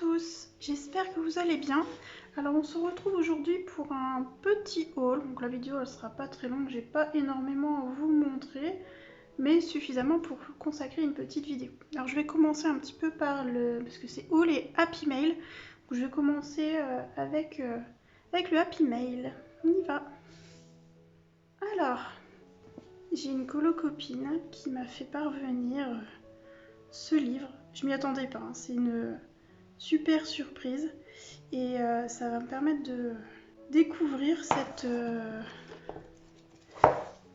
tous, j'espère que vous allez bien. Alors on se retrouve aujourd'hui pour un petit haul, donc la vidéo elle sera pas très longue, j'ai pas énormément à vous montrer, mais suffisamment pour consacrer une petite vidéo. Alors je vais commencer un petit peu par parce que c'est haul et Happy Mail, donc je vais commencer avec le Happy Mail, on y va. Alors, j'ai une copine qui m'a fait parvenir ce livre, je m'y attendais pas, hein. C'est une super surprise et ça va me permettre de découvrir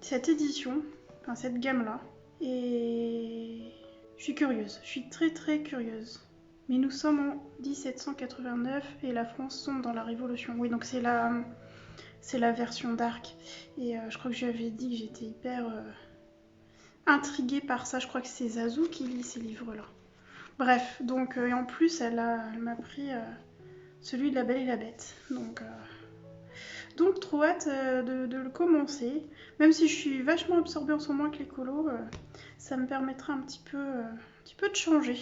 cette édition, enfin cette gamme là, et je suis curieuse, je suis très curieuse. Mais nous sommes en 1789 et la France sombre dans la Révolution. Oui, donc c'est la version dark. Et je crois que je lui avais dit que j'étais hyper intriguée par ça. Je crois que c'est Zazou qui lit ces livres-là. Bref, donc et en plus elle m'a pris celui de La Belle et la Bête. Donc trop hâte de le commencer. Même si je suis vachement absorbée en ce moment avec l'écolo, ça me permettra un petit peu de changer.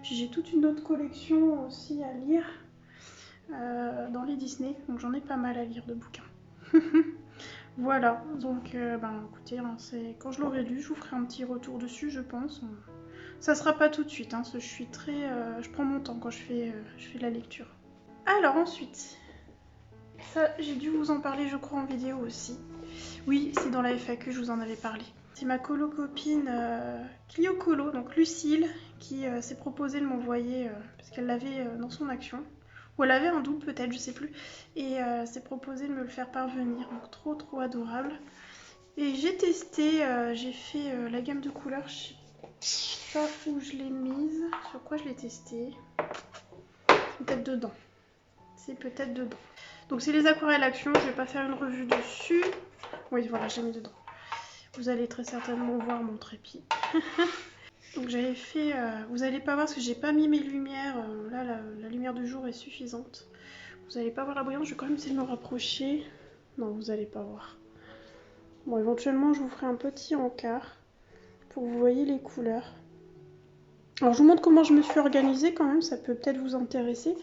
Puis j'ai toute une autre collection aussi à lire dans les Disney, donc j'en ai pas mal à lire de bouquins. Voilà, donc écoutez, hein, quand je l'aurai lu, je vous ferai un petit retour dessus, je pense. Ça sera pas tout de suite, hein, je prends mon temps quand je fais la lecture. Alors ensuite, ça j'ai dû vous en parler je crois en vidéo aussi. Oui, c'est dans la FAQ, je vous en avais parlé. C'est ma copine Clio Colo, donc Lucille, qui s'est proposée de m'envoyer, parce qu'elle l'avait dans son action. Ou elle avait un double peut-être, je sais plus. Et s'est proposée de me le faire parvenir, donc trop adorable. Et j'ai testé, j'ai fait la gamme de couleurs, je sais pas où je l'ai mise, sur quoi je l'ai testé. C'est peut-être dedans. Donc c'est les aquarelles action, je vais pas faire une revue dessus. Oui voilà, j'ai mis dedans. Vous allez très certainement voir mon trépied. Donc j'avais fait, vous allez pas voir parce que j'ai pas mis mes lumières, là la lumière du jour est suffisante. Vous allez pas voir la brillance, je vais quand même essayer de me rapprocher. Non, vous allez pas voir. Bon, éventuellement je vous ferai un petit encart pour que vous voyez les couleurs. Alors je vous montre comment je me suis organisée quand même, ça peut peut-être vous intéresser.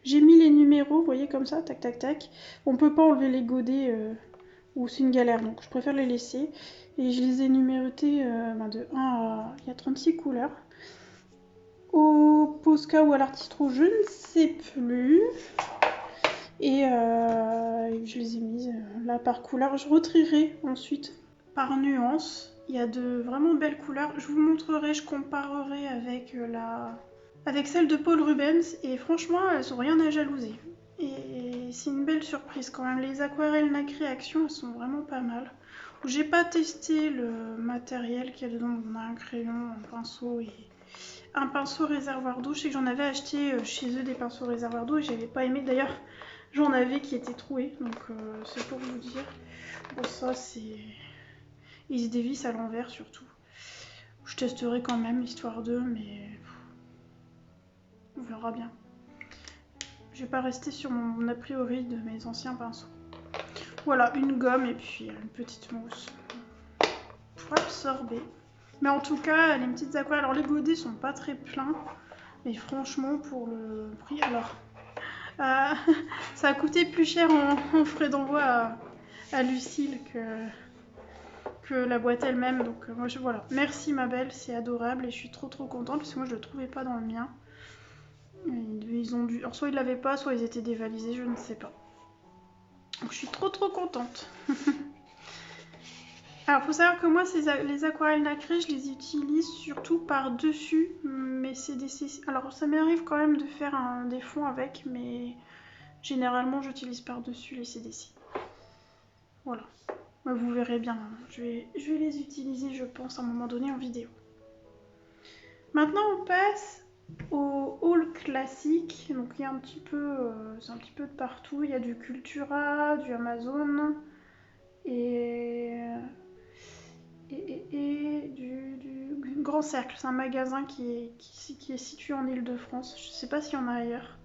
J'ai mis les numéros, vous voyez comme ça, tac tac tac. On peut pas enlever les godets ou c'est une galère, donc je préfère les laisser. Et je les ai numérotés de 1 à... Il y a 36 couleurs. Au Posca ou à l'artiste rouge, je ne sais plus. Et je les ai mises là par couleur. Je retrierai ensuite par nuance. Il y a de vraiment belles couleurs. Je vous montrerai, je comparerai avec celle de Paul Rubens. Et franchement, elles n'ont rien à jalouser. Et c'est une belle surprise quand même. Les aquarelles nacrées action, elles sont vraiment pas mal. J'ai pas testé le matériel qu'il y a dedans. On a un crayon, un pinceau et un pinceau réservoir d'eau. Je sais que j'en avais acheté chez eux des pinceaux réservoir d'eau et j'avais pas aimé. D'ailleurs, j'en avais qui étaient troués. Donc c'est pour vous dire. Bon, ça c'est... Ils se dévissent à l'envers surtout. Je testerai quand même, histoire d'eux, mais... On verra bien. Je vais pas rester sur mon a priori de mes anciens pinceaux. Voilà, une gomme et puis une petite mousse pour absorber. Mais en tout cas, les petites aquarelles, alors les godets sont pas très pleins, mais franchement pour le prix, alors ça a coûté plus cher en frais d'envoi à Lucille que la boîte elle-même. Donc moi voilà, merci ma belle, c'est adorable et je suis trop contente parce que moi je le trouvais pas dans le mien. Ils ont dû, alors soit ils l'avaient pas, soit ils étaient dévalisés, je ne sais pas. Donc je suis trop contente. Alors, faut savoir que moi, les aquarelles nacrées, je les utilise surtout par-dessus mes CDC. Alors, ça m'arrive quand même de faire des fonds avec, mais généralement, j'utilise par-dessus les CDC. Voilà. Vous verrez bien. Je vais les utiliser, je pense, à un moment donné en vidéo. Maintenant, on passe au haul classique. Donc, il y a un petit peu, c'est un petit peu de partout. Il y a du Cultura, du Amazon et du Grand Cercle. C'est un magasin qui est situé en Ile-de-France. Je ne sais pas s'il y en a ailleurs.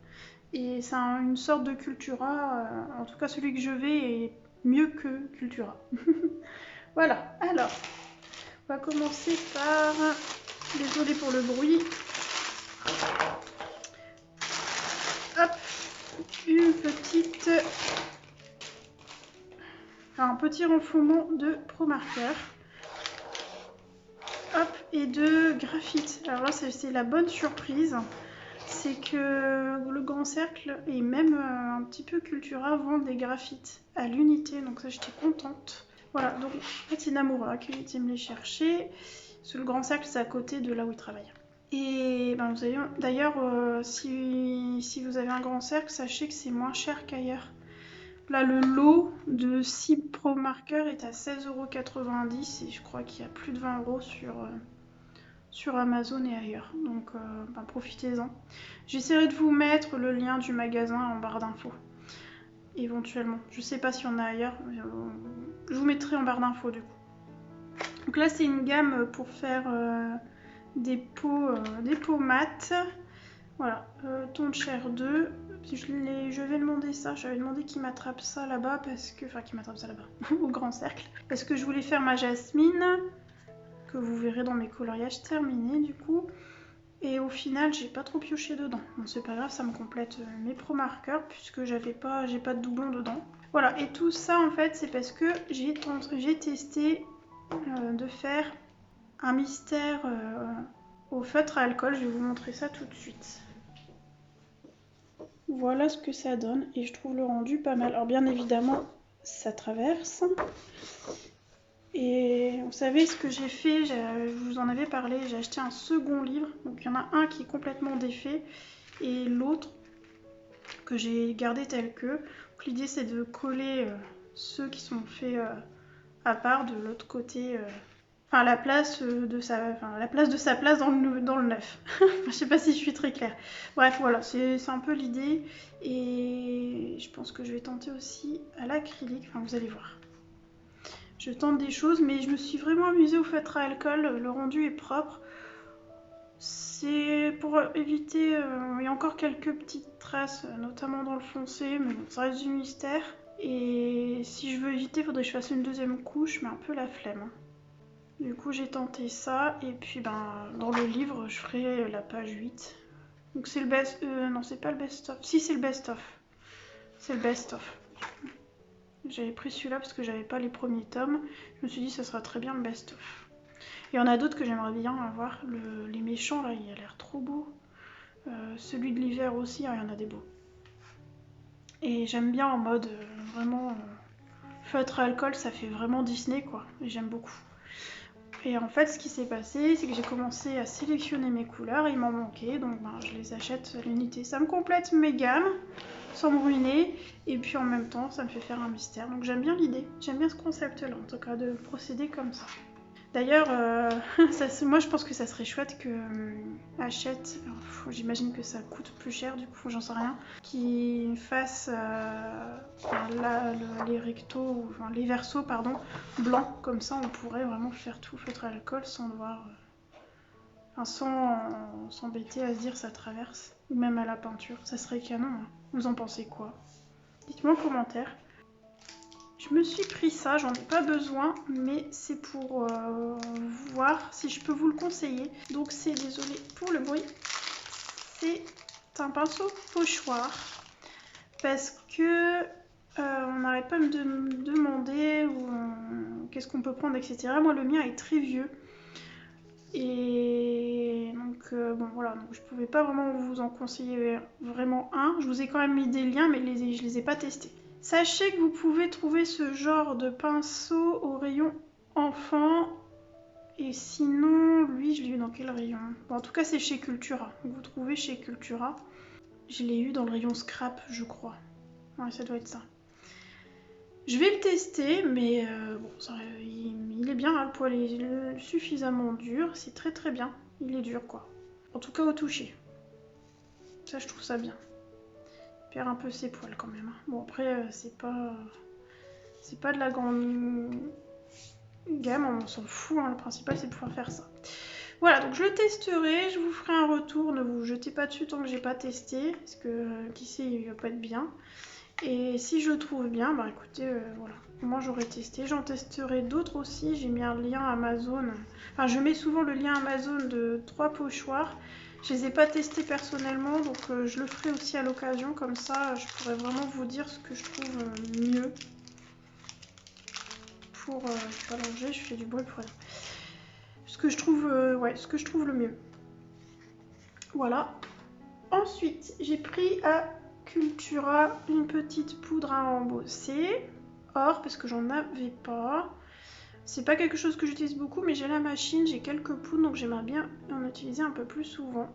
Et c'est une sorte de Cultura. En tout cas, celui que je vais est mieux que Cultura. Voilà. Alors, on va commencer par... Désolée pour le bruit. un petit renflouement de Pro Marker. Hop, et de graphite. Alors là, c'est la bonne surprise. C'est que le Grand Cercle et même un petit peu Cultura vendent des graphites à l'unité. Donc ça, j'étais contente. Voilà, donc en fait, c'est Namura qui a été me les chercher. Parce que le Grand Cercle, c'est à côté de là où il travaille. Et ben, vous avez d'ailleurs, si vous avez un Grand Cercle, sachez que c'est moins cher qu'ailleurs. Là, le lot de 6 Pro Marker est à 16,90 € et je crois qu'il y a plus de 20 € sur Amazon et ailleurs. Donc, ben, profitez-en. J'essaierai de vous mettre le lien du magasin en barre d'infos, éventuellement. Je sais pas s'il y en a ailleurs, mais je vous mettrai en barre d'infos du coup. Donc là, c'est une gamme pour faire des pots mat. Voilà, ton de chair 2. Je vais demander ça, j'avais demandé qu'il m'attrape ça là-bas au Grand Cercle, parce que je voulais faire ma jasmine, que vous verrez dans mes coloriages terminés du coup, et au final j'ai pas trop pioché dedans. Bon, c'est pas grave, ça me complète mes Pro Markers, puisque j'ai pas de doublon dedans. Voilà, et tout ça en fait c'est parce que j'ai testé de faire un mystère au feutre à alcool, je vais vous montrer ça tout de suite. Voilà ce que ça donne et je trouve le rendu pas mal. Alors bien évidemment, ça traverse. Et vous savez ce que j'ai fait, je vous en avais parlé, j'ai acheté un second livre. Donc il y en a un qui est complètement défait et l'autre que j'ai gardé tel que. L'idée c'est de coller ceux qui sont faits à part de l'autre côté. Enfin, la place de sa place dans le neuf. Je sais pas si je suis très claire. Bref, voilà, c'est un peu l'idée. Et je pense que je vais tenter aussi à l'acrylique. Enfin, vous allez voir. Je tente des choses, mais je me suis vraiment amusée au feutre à alcool. Le rendu est propre. C'est pour éviter... il y a encore quelques petites traces, notamment dans le foncé, mais bon, ça reste du mystère. Et si je veux éviter, il faudrait que je fasse une deuxième couche, mais un peu la flemme. Du coup, j'ai tenté ça, et puis ben, dans le livre, je ferai la page 8. Donc c'est le best... non, c'est pas le best-of. Si, c'est le best-of. C'est le best-of. J'avais pris celui-là parce que j'avais pas les premiers tomes. Je me suis dit, ça sera très bien le best-of. Il y en a d'autres que j'aimerais bien avoir. Les méchants, là, il a l'air trop beau. Celui de l'hiver aussi, il y en a des beaux. Et j'aime bien en mode vraiment... feutre à alcool, ça fait vraiment Disney, quoi. Et j'aime beaucoup. Et en fait, ce qui s'est passé, c'est que j'ai commencé à sélectionner mes couleurs, il m'en manquait, donc ben, je les achète à l'unité. Ça me complète mes gammes, sans me ruiner, et puis en même temps, ça me fait faire un mystère. Donc j'aime bien l'idée, j'aime bien ce concept-là, en tout cas, de procéder comme ça. D'ailleurs, moi je pense que ça serait chouette que achète, j'imagine que ça coûte plus cher du coup, j'en sais rien, qui fasse les rectos, enfin les versos pardon, blancs, comme ça on pourrait vraiment faire tout feutre à alcool sans devoir, sans s'embêter à se dire ça traverse, ou même à la peinture, ça serait canon, hein. Vous en pensez quoi? Dites-moi en commentaire. Je me suis pris ça, j'en ai pas besoin, mais c'est pour voir si je peux vous le conseiller. Donc c'est, désolé pour le bruit, c'est un pinceau pochoir. Parce que on n'arrête pas de me demander qu'est-ce qu'on peut prendre, etc. Moi le mien est très vieux. Et donc bon voilà, donc je pouvais pas vraiment vous en conseiller vraiment un. Je vous ai quand même mis des liens, mais je les ai pas testés. Sachez que vous pouvez trouver ce genre de pinceau au rayon enfant. Et sinon, lui, je l'ai eu dans quel rayon? Bon, en tout cas, c'est chez Cultura. Vous trouvez chez Cultura. Je l'ai eu dans le rayon scrap, je crois. Ouais, ça doit être ça. Je vais le tester, mais bon, il est bien. Hein, le poil est suffisamment dur. C'est très très bien. Il est dur, quoi. En tout cas, au toucher. Ça, je trouve ça bien. Perd un peu ses poils quand même. Bon après c'est pas de la grande gamme, on s'en fout, hein. Le principal c'est de pouvoir faire ça. Voilà, donc je le testerai, je vous ferai un retour, ne vous jetez pas dessus tant que j'ai pas testé, parce que qui sait, il va pas être bien. Et si je le trouve bien, bah écoutez, voilà, moi j'aurais testé, j'en testerai d'autres aussi, j'ai mis un lien Amazon, enfin je mets souvent le lien Amazon de 3 pochoirs. Je les ai pas testés personnellement, donc je le ferai aussi à l'occasion, comme ça je pourrais vraiment vous dire ce que je trouve mieux pour allonger. Je fais du bruit pour rien. Ce que je trouve, ouais, ce que je trouve le mieux. Voilà. Ensuite, j'ai pris à Cultura une petite poudre à embosser. Or, parce que j'en avais pas. C'est pas quelque chose que j'utilise beaucoup, mais j'ai la machine, j'ai quelques poudres, donc j'aimerais bien en utiliser un peu plus souvent.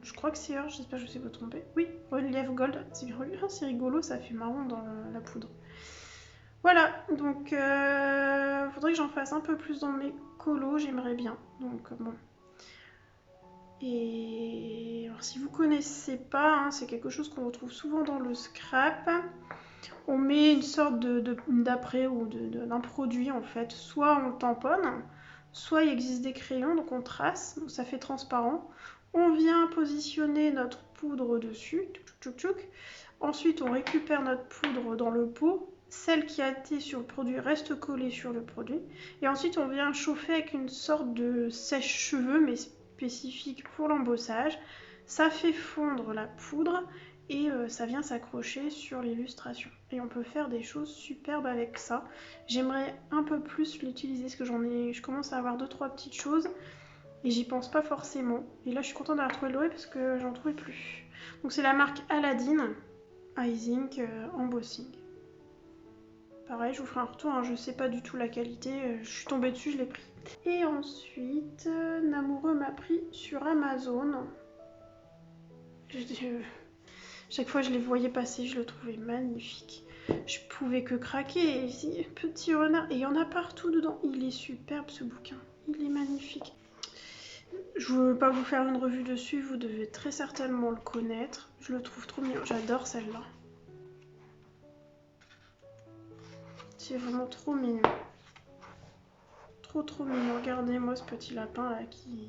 Je crois que c'est Or, j'espère que je ne sais pas tromper. Oui, Relief Gold, c'est rigolo, ça fait marron dans la poudre. Voilà, donc faudrait que j'en fasse un peu plus dans mes colos, j'aimerais bien. Donc bon. Et alors si vous connaissez pas, hein, c'est quelque chose qu'on retrouve souvent dans le scrap. On met une sorte d'après ou d'un produit en fait. Soit on tamponne, soit il existe des crayons, donc on trace, donc ça fait transparent. On vient positionner notre poudre dessus. Tchouk, tchouk, tchouk. Ensuite on récupère notre poudre dans le pot. Celle qui a été sur le produit reste collée sur le produit. Et ensuite on vient chauffer avec une sorte de sèche-cheveux, mais spécifique pour l'embossage. Ça fait fondre la poudre et ça vient s'accrocher sur l'illustration. Et on peut faire des choses superbes avec ça. J'aimerais un peu plus l'utiliser parce que je commence à avoir 2-3 petites choses et j'y pense pas forcément. Et là je suis contente d'avoir trouvé le parce que j'en trouvais plus. Donc c'est la marque Aladdin Icing Embossing. Pareil, je vous ferai un retour, hein, je sais pas du tout la qualité, je suis tombée dessus, je l'ai pris. Et ensuite, Namoureux m'a pris sur Amazon. Chaque fois je les voyais passer, je le trouvais magnifique. Je pouvais que craquer. Et petit renard, et il y en a partout dedans. Il est superbe ce bouquin, il est magnifique. Je ne veux pas vous faire une revue dessus, vous devez très certainement le connaître. Je le trouve trop mignon, j'adore celle-là. C'est vraiment trop mignon. Trop trop mignon. Regardez-moi ce petit lapin là qui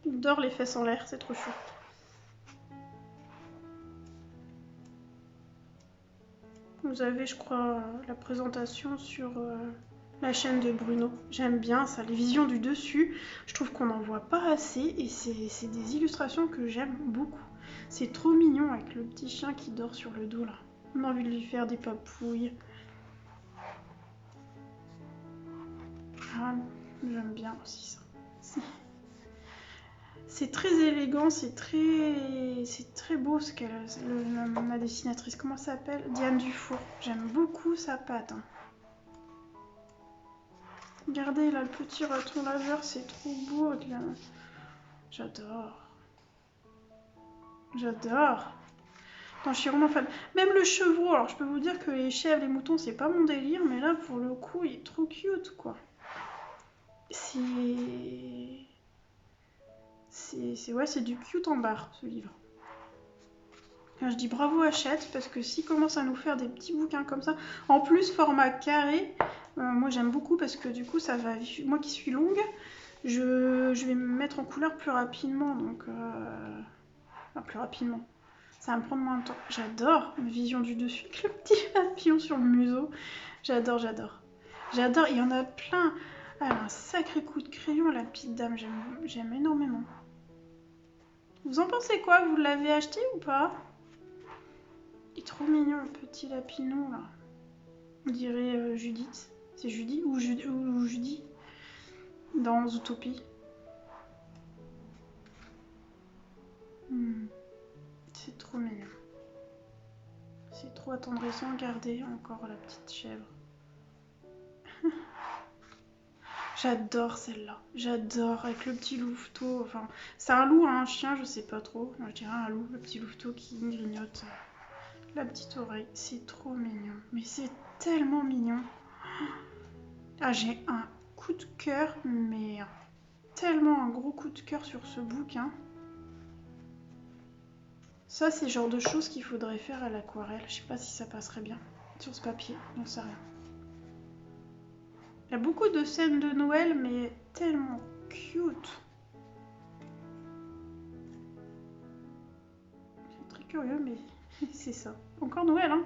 dort les fesses en l'air, c'est trop chou. Vous avez, je crois, la présentation sur la chaîne de Bruno. J'aime bien ça, les visions du dessus. Je trouve qu'on n'en voit pas assez et c'est des illustrations que j'aime beaucoup. C'est trop mignon avec le petit chien qui dort sur le dos là. On a envie de lui faire des papouilles. Ah, j'aime bien aussi ça. C'est très élégant, c'est très beau ce qu'elle, ma dessinatrice, comment ça s'appelle? Diane Dufour. J'aime beaucoup sa patte. Hein. Regardez là, le petit raton laveur, c'est trop beau. Là. J'adore. J'adore. Non, je suis vraiment fan. Même le chevreau, alors je peux vous dire que les chèvres, les moutons, c'est pas mon délire, mais là, pour le coup, il est trop cute, quoi. C'est du cute en barre, ce livre. Enfin, je dis bravo Hachette, parce que s'il commence à nous faire des petits bouquins comme ça, en plus format carré, moi j'aime beaucoup parce que du coup ça va, moi qui suis longue, je vais me mettre en couleur plus rapidement, donc enfin, plus rapidement. Ça va me prendre moins de temps. J'adore Vision du dessus avec le petit papillon sur le museau. J'adore, j'adore. J'adore, il y en a plein. Elle a un sacré coup de crayon, la petite dame, j'aime énormément. Vous en pensez quoi? Vous l'avez acheté ou pas? Il est trop mignon, le petit lapinou, là. On dirait Judith. C'est Judy ou Judy dans Zootopie. C'est trop mignon. C'est trop attendrissant. Regardez encore la petite chèvre. J'adore celle-là. J'adore avec le petit louveteau. Enfin, c'est un loup, hein, un chien, je sais pas trop. Moi, je dirais un loup, le petit louveteau qui grignote la petite oreille. C'est trop mignon. Mais c'est tellement mignon. Ah, j'ai un coup de cœur, mais tellement un gros coup de cœur sur ce bouquin. Ça, c'est le genre de choses qu'il faudrait faire à l'aquarelle. Je sais pas si ça passerait bien sur ce papier, j'en sais rien. Il y a beaucoup de scènes de Noël, mais tellement cute. C'est très curieux, mais c'est ça. Encore Noël, hein.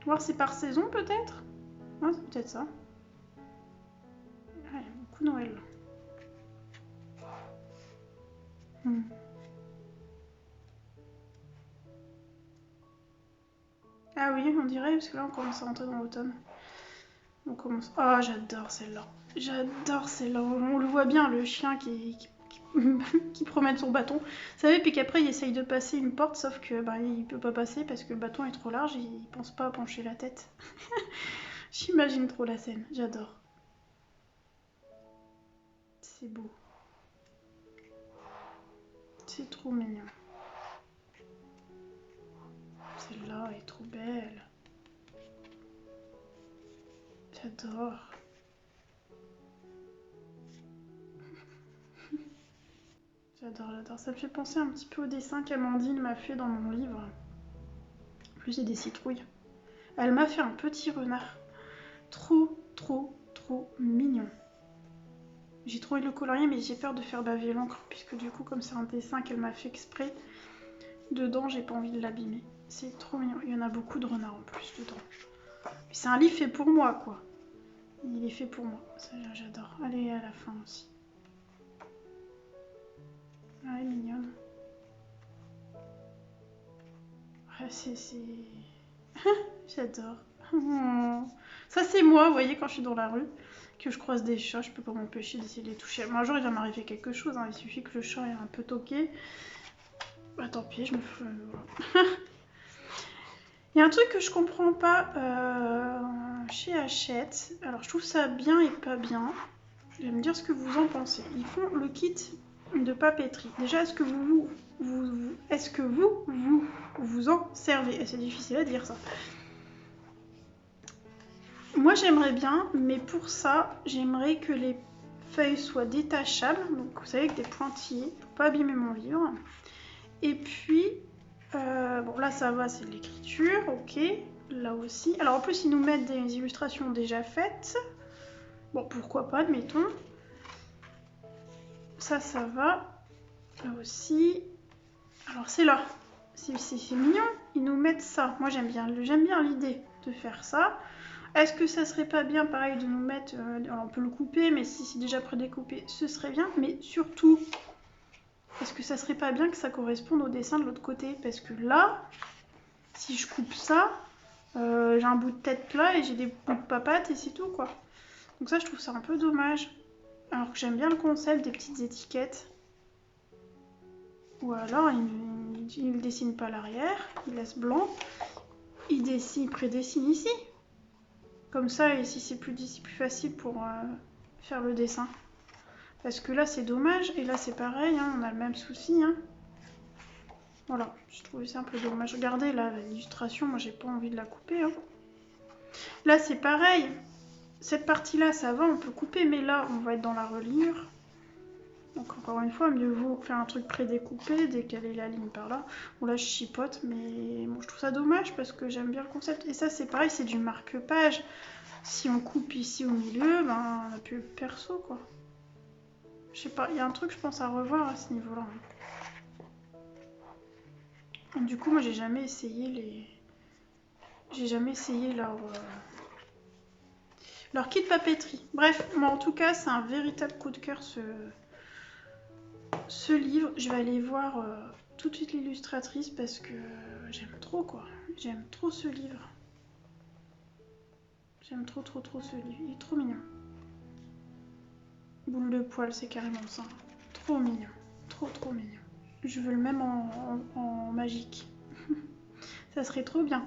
Voir c'est par saison, peut-être. Ouais, c'est peut-être ça. Ouais, beaucoup Noël. Ah oui, on dirait, parce que là on commence à rentrer dans l'automne. On commence... Oh, j'adore celle-là. J'adore celle-là. On le voit bien, le chien qui promène son bâton. Vous savez, puis qu'après il essaye de passer une porte, sauf que bah, il peut pas passer parce que le bâton est trop large et il pense pas à pencher la tête. J'imagine trop la scène, j'adore. C'est beau. C'est trop mignon. Celle-là est trop belle. J'adore. J'adore, j'adore. Ça me fait penser un petit peu au dessin qu'Amandine m'a fait dans mon livre. En plus, il y a des citrouilles. Elle m'a fait un petit renard. Trop, trop, trop mignon. J'ai trouvé le colorier, mais j'ai peur de faire baver l'encre, puisque du coup, comme c'est un dessin qu'elle m'a fait exprès, dedans, j'ai pas envie de l'abîmer. C'est trop mignon. Il y en a beaucoup de renards en plus dedans. C'est un livre fait pour moi, quoi. Il est fait pour moi. Ça, j'adore. Elle est à la fin aussi. Elle est mignonne. Ouais, c'est... J'adore. Ça, c'est moi, vous voyez, quand je suis dans la rue, que je croise des chats, je peux pas m'empêcher d'essayer de les toucher. Moi, un jour, il va m'arriver quelque chose, hein. Il suffit que le chat ait un peu toqué. Bah, tant pis, je me fais... Voilà. Il y a un truc que je comprends pas chez Hachette. Alors, je trouve ça bien et pas bien. Je vais me dire ce que vous en pensez. Ils font le kit de papeterie. Déjà, est-ce que vous en servez? C'est difficile à dire ça. Moi, j'aimerais bien, mais pour ça, j'aimerais que les feuilles soient détachables. Donc, vous savez, avec des pointillés, pour pas abîmer mon livre. Et puis, bon, là, ça va, c'est de l'écriture, ok. Là aussi. Alors, en plus, ils nous mettent des illustrations déjà faites. Bon, pourquoi pas, admettons. Ça va. Là aussi. Alors, c'est là. C'est mignon. Ils nous mettent ça. Moi, j'aime bien l'idée de faire ça. Est-ce que ça serait pas bien, pareil, de nous mettre... alors, on peut le couper, mais si c'est déjà prédécoupé, ce serait bien. Mais surtout, est-ce que ça serait pas bien que ça corresponde au dessin de l'autre côté? Parce que là, si je coupe ça, j'ai un bout de tête là et j'ai des bouts de papates et c'est tout, quoi. Donc ça, je trouve ça un peu dommage. Alors que j'aime bien le concept des petites étiquettes. Ou alors, il ne dessine pas l'arrière, il laisse blanc. Il prédessine ici. Comme ça, ici, c'est plus facile pour faire le dessin. Parce que là, c'est dommage. Et là, c'est pareil, hein, on a le même souci. Hein. Voilà, je trouvais ça un peu dommage. Regardez, là, l'illustration, moi, j'ai pas envie de la couper. Hein. Là, c'est pareil. Cette partie-là, ça va, on peut couper. Mais là, on va être dans la reliure. Donc, encore une fois, mieux vaut faire un truc prédécoupé, décaler la ligne par là. Bon, là, je chipote, mais bon, je trouve ça dommage parce que j'aime bien le concept. Et ça, c'est pareil, c'est du marque-page. Si on coupe ici au milieu, ben, on n'a plus le perso, quoi. Je sais pas, il y a un truc, je pense, à revoir à ce niveau-là. Du coup, moi, j'ai jamais essayé leur kit papeterie. Bref, moi, en tout cas, c'est un véritable coup de cœur, ce livre. Je vais aller voir tout de suite l'illustratrice parce que j'aime trop, quoi. J'aime trop ce livre. J'aime trop, trop, trop ce livre. Il est trop mignon. Boule de poil, c'est carrément ça. Trop mignon. Trop, trop mignon. Je veux le même en magique. Ça serait trop bien.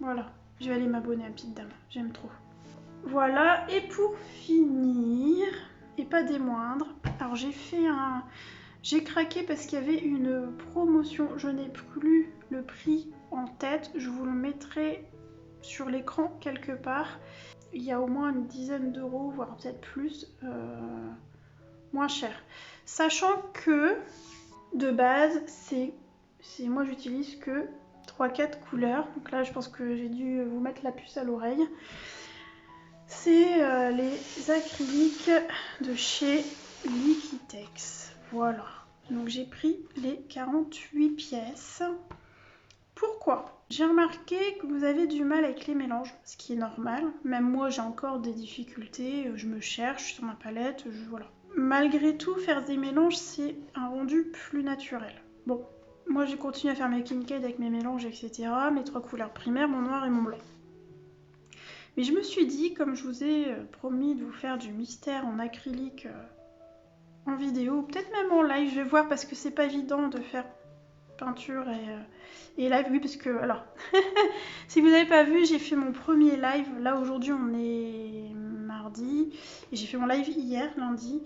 Voilà. Je vais aller m'abonner à Petite Dame. J'aime trop. Voilà. Et pour finir, et pas des moindres, alors j'ai craqué parce qu'il y avait une promotion. Je n'ai plus le prix en tête. Je vous le mettrai sur l'écran quelque part. Il y a au moins une dizaine d'euros, voire peut-être plus, moins cher. Sachant que, de base, moi j'utilise que 3-4 couleurs. Donc là, je pense que j'ai dû vous mettre la puce à l'oreille. C'est les acryliques de chez Liquitex. Voilà. Donc j'ai pris les 48 pièces. Pourquoi? J'ai remarqué que vous avez du mal avec les mélanges, ce qui est normal. Même moi, j'ai encore des difficultés, je me cherche sur ma palette, voilà. Malgré tout, faire des mélanges, c'est un rendu plus naturel. Bon, moi j'ai continué à faire mes Kincaid avec mes mélanges, etc. Mes 3 couleurs primaires, mon noir et mon blanc. Mais je me suis dit, comme je vous ai promis de vous faire du mystère en acrylique en vidéo, peut-être même en live, je vais voir parce que c'est pas évident de faire peinture et live, oui, parce que, alors, si vous n'avez pas vu, j'ai fait mon premier live, là aujourd'hui on est mardi, et j'ai fait mon live hier, lundi,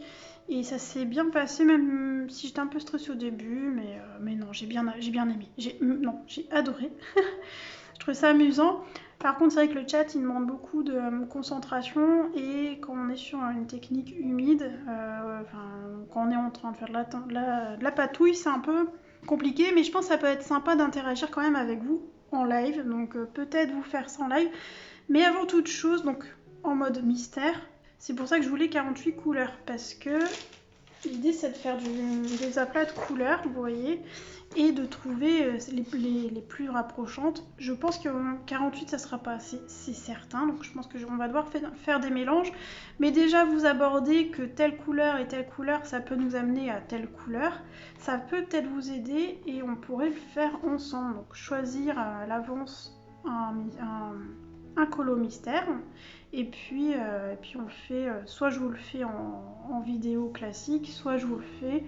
et ça s'est bien passé, même si j'étais un peu stressée au début, mais non, j'ai bien aimé, j'ai adoré, je trouvais ça amusant. Par contre, c'est vrai que le chat, il demande beaucoup de concentration, et quand on est sur une technique humide, quand on est en train de faire de la patouille, c'est un peu compliqué, mais je pense que ça peut être sympa d'interagir quand même avec vous en live, donc peut-être vous faire ça en live, mais avant toute chose, donc en mode mystère, c'est pour ça que je voulais 48 couleurs, parce que l'idée c'est de faire des aplats de couleurs, vous voyez, et de trouver les plus rapprochantes. Je pense que 48 ça sera pas assez, c'est certain, donc je pense qu'on va devoir faire des mélanges, mais déjà vous abordez que telle couleur et telle couleur ça peut nous amener à telle couleur, ça peut peut-être vous aider et on pourrait le faire ensemble, donc choisir à l'avance un colo mystère, et puis on le fait, soit je vous le fais en vidéo classique, soit je vous le fais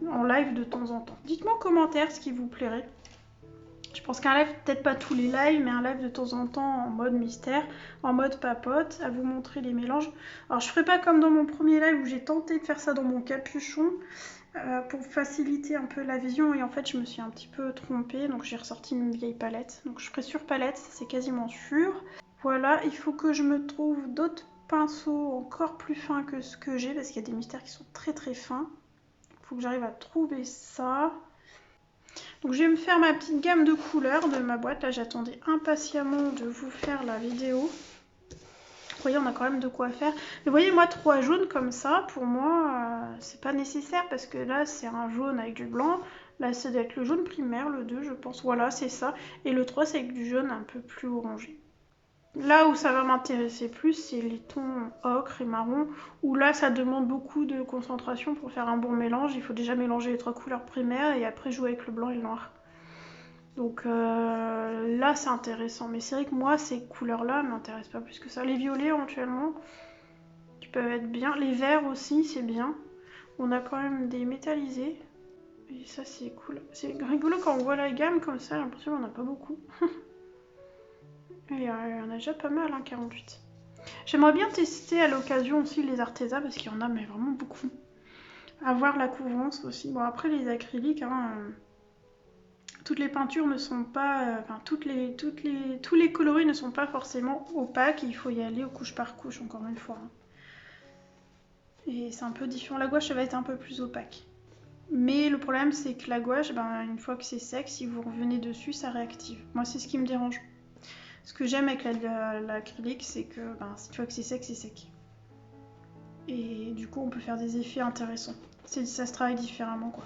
en live de temps en temps. Dites-moi en commentaire ce qui vous plairait. Je pense qu'un live, peut-être pas tous les lives, mais un live de temps en temps en mode mystère, en mode papote, à vous montrer les mélanges. Alors je ferai pas comme dans mon premier live où j'ai tenté de faire ça dans mon capuchon pour faciliter un peu la vision, et en fait je me suis un petit peu trompée, donc j'ai ressorti une vieille palette. Donc je ferai sur palette, c'est quasiment sûr. Voilà, il faut que je me trouve d'autres pinceaux encore plus fins que ce que j'ai, parce qu'il y a des mystères qui sont très très fins. Il faut que j'arrive à trouver ça. Donc je vais me faire ma petite gamme de couleurs de ma boîte. Là j'attendais impatiemment de vous faire la vidéo. Vous voyez, on a quand même de quoi faire. Mais vous voyez, moi 3 jaunes comme ça, pour moi c'est pas nécessaire, parce que là c'est un jaune avec du blanc. Là ça doit être le jaune primaire, le 2 je pense. Voilà, c'est ça. Et le 3 c'est avec du jaune un peu plus orangé. Là où ça va m'intéresser plus, c'est les tons ocre et marron, où là ça demande beaucoup de concentration pour faire un bon mélange. Il faut déjà mélanger les 3 couleurs primaires et après jouer avec le blanc et le noir. Donc là c'est intéressant, mais c'est vrai que moi ces couleurs là ne m'intéressent pas plus que ça. Les violets éventuellement qui peuvent être bien, les verts aussi c'est bien. On a quand même des métallisés et ça c'est cool. C'est rigolo quand on voit la gamme comme ça, j'ai l'impression qu'on n'en a pas beaucoup. Et il y en a déjà pas mal, hein, 48. J'aimerais bien tester à l'occasion aussi les artésas, parce qu'il y en a mais vraiment beaucoup. Avoir la couvrance aussi. Bon après les acryliques, hein, toutes les peintures ne sont pas, tous les coloris ne sont pas forcément opaques. Il faut y aller couche par couche, encore une fois. Hein. Et c'est un peu différent. La gouache, ça va être un peu plus opaque. Mais le problème, c'est que la gouache, une fois que c'est sec, si vous revenez dessus, ça réactive. Moi, c'est ce qui me dérange. Ce que j'aime avec l'acrylique, c'est que une fois que c'est sec, c'est sec. Et du coup, on peut faire des effets intéressants. Ça se travaille différemment, quoi.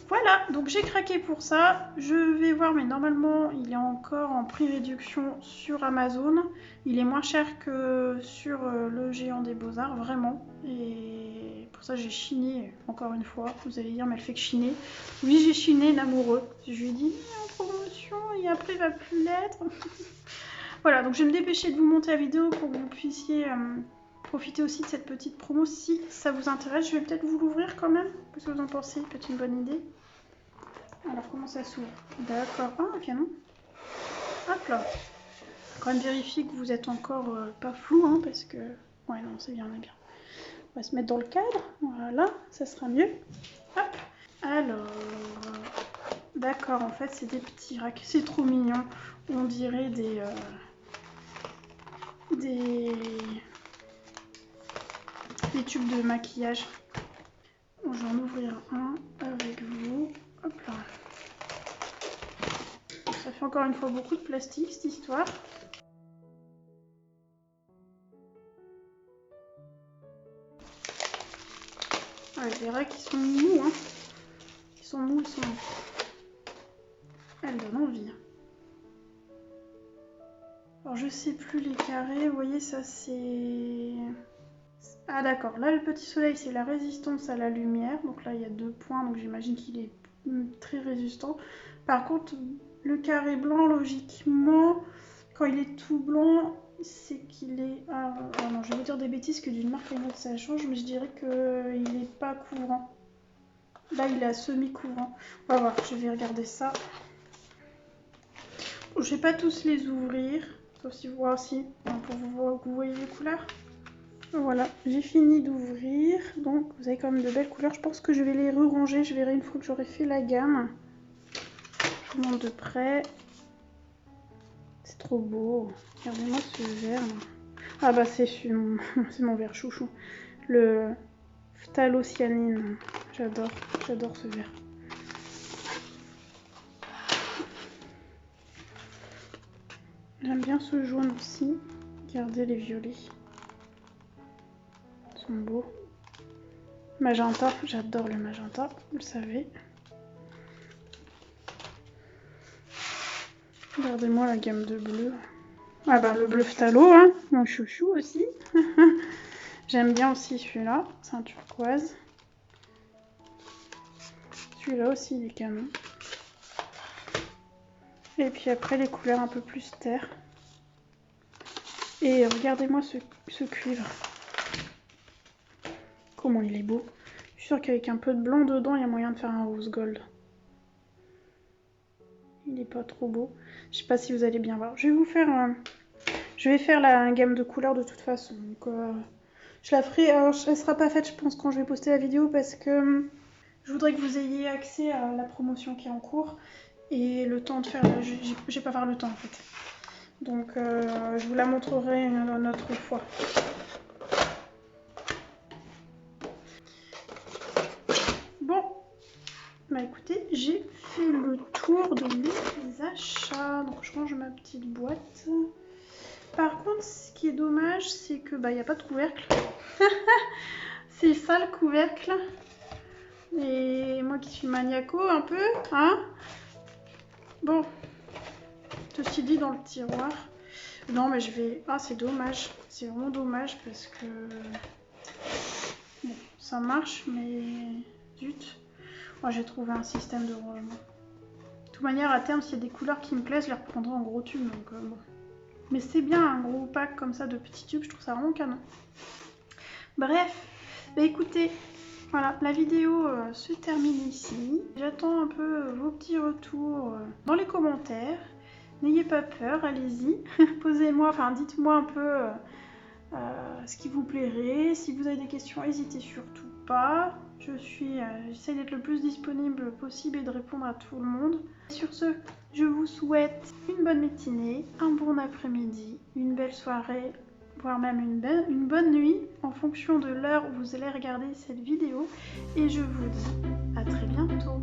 Voilà, donc j'ai craqué pour ça. Je vais voir, mais normalement, il est encore en prix réduction sur Amazon. Il est moins cher que sur le Géant des Beaux-Arts, vraiment. Et pour ça, j'ai chiné, encore une fois. Vous allez dire, mais elle fait que chiner. Oui, j'ai chiné l'amoureux. Je lui ai dit, en promotion, et après, il va plus l'être. Voilà, donc je vais me dépêcher de vous monter la vidéo pour que vous puissiez profiter aussi de cette petite promo. Si ça vous intéresse, je vais peut-être vous l'ouvrir quand même. Qu'est-ce que vous en pensez? Peut-être une bonne idée. Alors, comment ça s'ouvre? D'accord. Ah, un canon. Hop là. Quand même vérifier que vous êtes encore pas flou, hein, parce que... Ouais, non, c'est bien, on est bien. On va se mettre dans le cadre. Voilà, ça sera mieux. Hop. Alors... D'accord, en fait, c'est des petits racks. C'est trop mignon. On dirait des tubes de maquillage. Bon, je vais en ouvrir un avec vous. Hop là. Ça fait encore une fois beaucoup de plastique, cette histoire. Ouais, les racks, ils sont mous, hein. Ils sont mous, ils sont mous. Elle donne envie. Alors je sais plus les carrés, vous voyez ça c'est... Ah d'accord, là le petit soleil c'est la résistance à la lumière, donc là il y a 2 points, donc j'imagine qu'il est très résistant. Par contre le carré blanc logiquement, quand il est tout blanc, c'est qu'il est... Ah non, je vais vous dire des bêtises que d'une marque à une autre ça change, mais je dirais qu'il n'est pas couvrant. Là il est à semi-couvrant. On va voir, je vais regarder ça. Je vais pas tous les ouvrir, sauf si vous voyez aussi, pour que vous voyez les couleurs. Voilà, j'ai fini d'ouvrir, donc vous avez quand même de belles couleurs. Je pense que je vais les re-ranger, je verrai une fois que j'aurai fait la gamme. Je vous montre de près. C'est trop beau. Regardez-moi ce vert. Ah bah c'est mon vert chouchou. Le phthalocyanine. J'adore ce vert. J'aime bien ce jaune aussi. Regardez les violets. Ils sont beaux. Magenta, j'adore le magenta, vous le savez. Regardez-moi la gamme de bleu. Ah bah le bleu phthalo, hein, mon chouchou aussi. J'aime bien aussi celui-là, c'est un turquoise. Celui-là aussi il est canon. Et puis après les couleurs un peu plus terre. Et regardez-moi ce cuivre. Comment il est beau. Je suis sûre qu'avec un peu de blanc dedans, il y a moyen de faire un rose gold. Il n'est pas trop beau. Je sais pas si vous allez bien voir. Je vais faire la gamme de couleurs de toute façon. Donc, je la ferai. Alors, elle sera pas faite, je pense, quand je vais poster la vidéo parce que je voudrais que vous ayez accès à la promotion qui est en cours et le temps de faire. J'ai pas faire le temps en fait. Donc, je vous la montrerai une autre fois. Bon, bah écoutez, j'ai fait le tour de mes achats. Donc, je range ma petite boîte. Par contre, ce qui est dommage, c'est que bah, y a pas de couvercle. C'est ça le couvercle. Et moi qui suis maniaco un peu, hein. Bon, ceci dit dans le tiroir. Non mais je vais... Ah c'est dommage, c'est vraiment dommage parce que... Bon, ça marche mais... Zut. Moi j'ai trouvé un système de rangement. De toute manière à terme s'il y a des couleurs qui me plaisent, je les reprendrai en gros tube donc bon. Mais c'est bien un gros pack comme ça de petits tubes, je trouve ça vraiment canon. Bref, bah écoutez, voilà, la vidéo se termine ici. J'attends un peu vos petits retours dans les commentaires. N'ayez pas peur, allez-y. Posez-moi, enfin dites-moi un peu ce qui vous plairait. Si vous avez des questions, n'hésitez surtout pas. J'essaie d'être le plus disponible possible et de répondre à tout le monde. Sur ce, je vous souhaite une bonne matinée, un bon après-midi, une belle soirée, voire même une bonne nuit en fonction de l'heure où vous allez regarder cette vidéo. Et je vous dis à très bientôt.